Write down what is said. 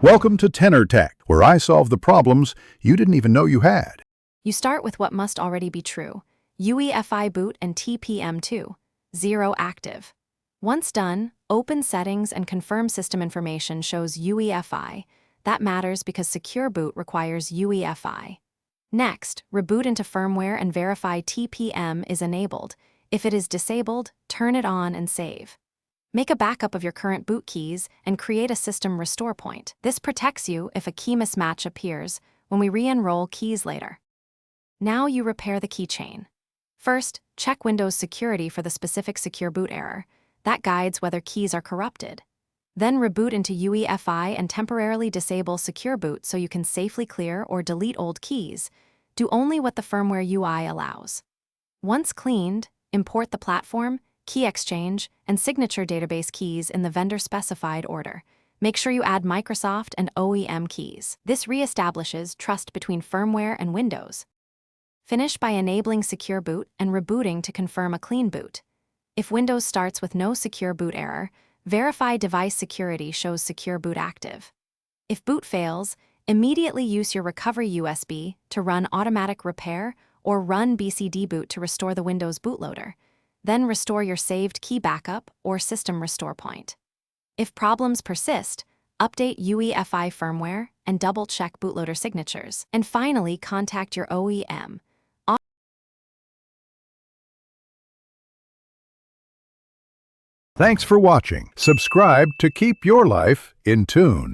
Welcome to Tenor Tech, where I solve the problems you didn't even know you had. You start with what must already be true: UEFI boot and TPM2, 0 active. Once done, open Settings and confirm system information shows UEFI. That matters because secure boot requires UEFI. Next, reboot into firmware and verify TPM is enabled. If it is disabled, turn it on and save. Make a backup of your current boot keys and create a system restore point. This protects you if a key mismatch appears when we re-enroll keys later. Now you repair the keychain. First, check Windows security for the specific secure boot error. That guides whether keys are corrupted. Then reboot into UEFI and temporarily disable secure boot so you can safely clear or delete old keys. Do only what the firmware UI allows. Once cleaned, import the platform, key exchange, and signature database keys in the vendor-specified order. Make sure you add Microsoft and OEM keys. This reestablishes trust between firmware and Windows. Finish by enabling secure boot and rebooting to confirm a clean boot. If Windows starts with no secure boot error, verify device security shows secure boot active. If boot fails, immediately use your recovery USB to run automatic repair or run BCD boot to restore the Windows bootloader. Then restore your saved key backup or system restore point. If problems persist, update UEFI firmware and double-check bootloader signatures. And finally, contact your OEM. Thanks for watching. Subscribe to keep your life in tune.